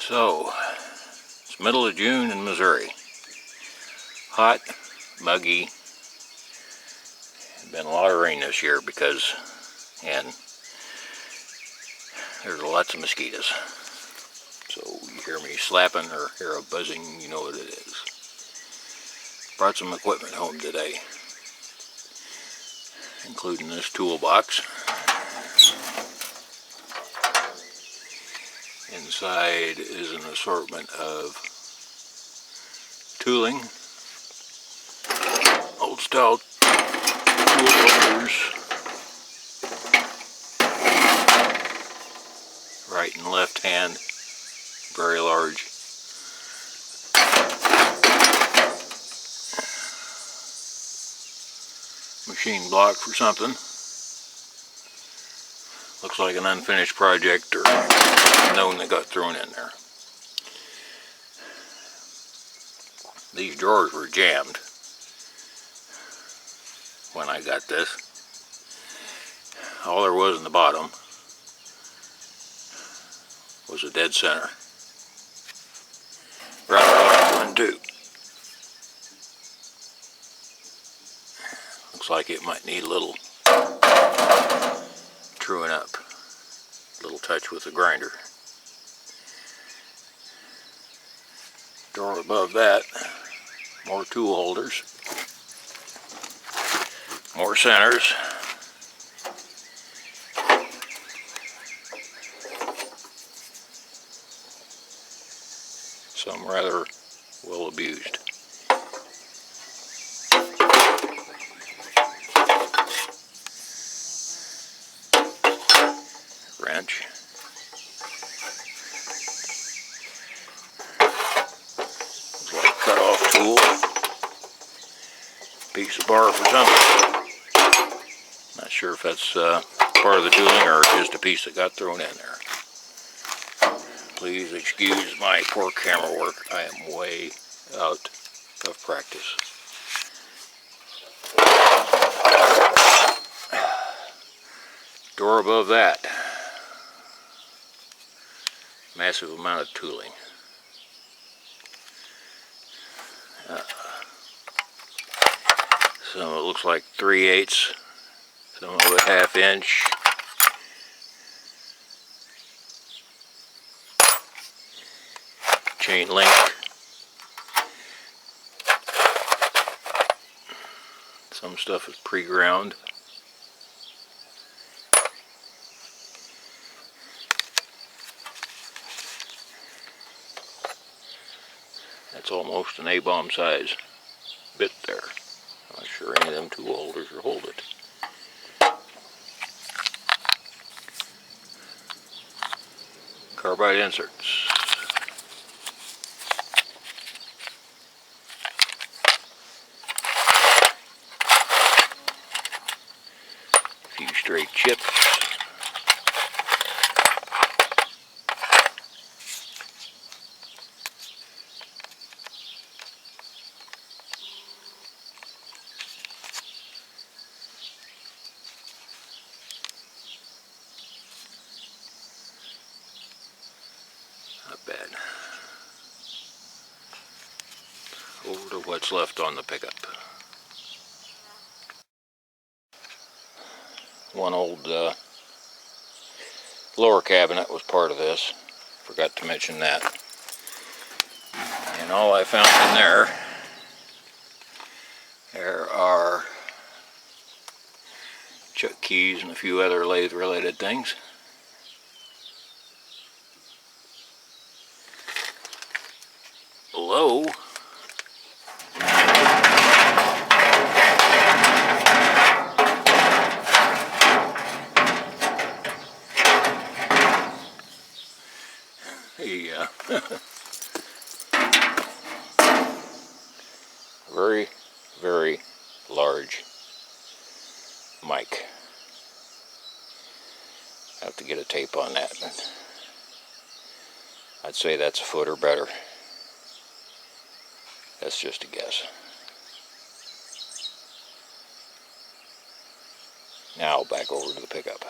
So, it's middle of June in Missouri. Hot, muggy. Been a lot of rain this year and there's lots of mosquitoes. So you hear me slapping or hear a buzzing, you know what it is. Brought some equipment home today, including this toolbox. Inside is an assortment of tooling, old style tool holders, right and left hand, very large. Machine block for something. Looks like an unfinished project or known that got thrown in there. These drawers were jammed when I got this. All there was in the bottom was a dead center. Rather large one too. Looks like it might need a little truing up. A little touch with the grinder. Drawer above that, more tool holders, more centers. Some rather well abused. Wrench. Looks like a cut-off tool. Piece of bar for something. Not sure if that's part of the tooling or just a piece that got thrown in there. Please excuse my poor camera work. I am way out of practice. Door above that. Massive amount of tooling. Some of it looks like 3/8, some of it 1/2 inch. Chain link. Some stuff is pre-ground. That's almost an A-bomb size bit there. I'm not sure any of them tool holders will hold it. Carbide inserts. A few straight chips. Not bad. Over to what's left on the pickup. One old lower cabinet was part of this. Forgot to mention that. And all I found in there are chuck keys and a few other lathe related things. Below a very, very large mic. I have to get a tape on that. I'd say that's a foot or better. That's just a guess. Now back over to the pickup.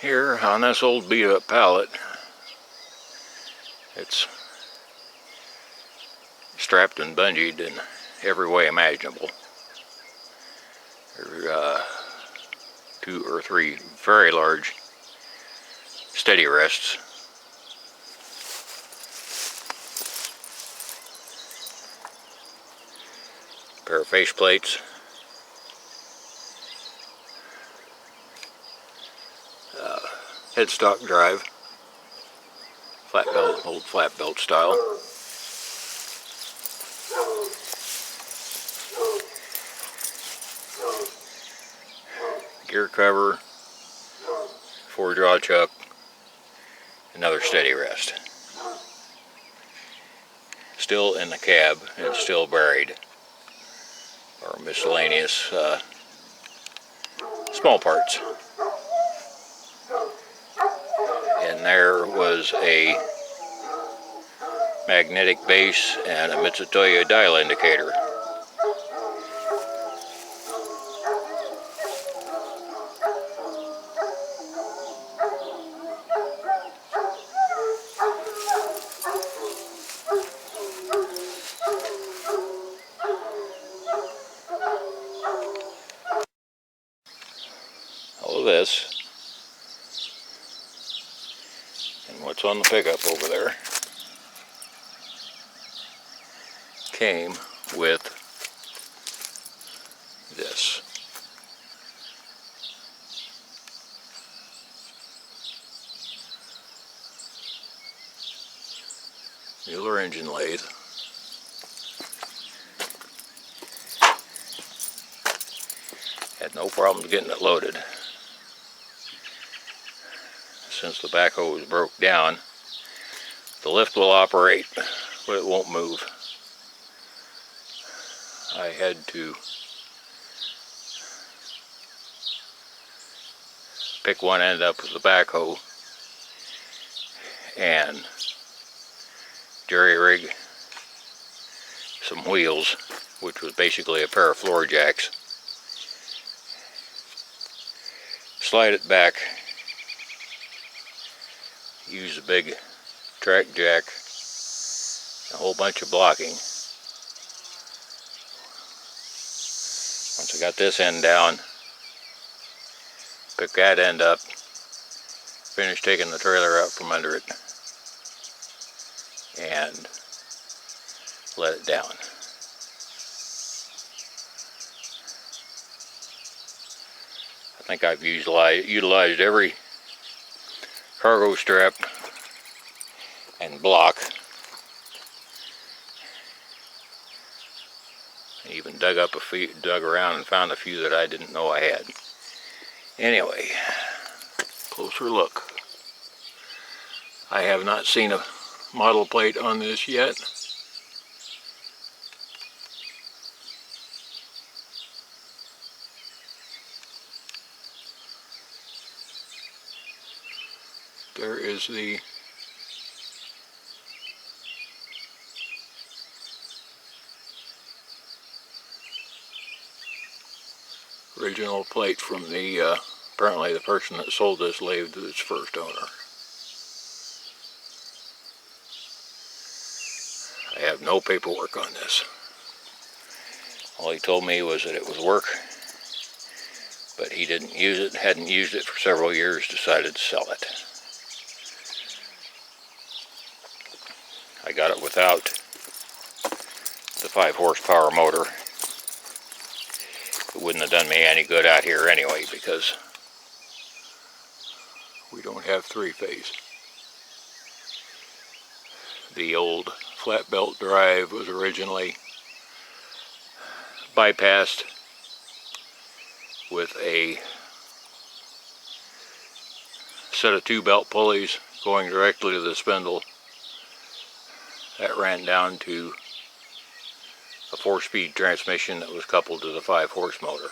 Here on this old beat up pallet, it's strapped and bungeed in every way imaginable. There are 2 or 3 very large steady rests. A pair of face plates. Headstock drive. Flat belt, old flat belt style. Gear cover, 4-jaw chuck, another steady rest. Still in the cab and still buried are miscellaneous small parts. And there was a magnetic base and a Mitsutoyo dial indicator. All of this and what's on the pickup over there came with this. Mueller Engine Lathe. Had no problems getting it loaded. Since the backhoe was broke down, the lift will operate, but it won't move. I had to pick one end up with the backhoe and jerry-rig some wheels, which was basically a pair of floor jacks. Slide it back, use a big track jack, a whole bunch of blocking. Once I got this end down, pick that end up, finish taking the trailer out from under it, and let it down. I think I've utilized every cargo strap and block. I even dug around and found a few that I didn't know I had. Anyway, closer look. I have not seen a model plate on this yet. There is the original plate from the apparently the person that sold this lathe to its first owner. I have no paperwork on this. All he told me was that it was work, but he didn't use it, hadn't used it for several years, decided to sell it. I got it without the 5 horsepower motor. It wouldn't have done me any good out here anyway, because we don't have 3-phase. The old flat belt drive was originally bypassed with a set of 2 belt pulleys going directly to the spindle. That ran down to a 4-speed transmission that was coupled to the 5-horse motor.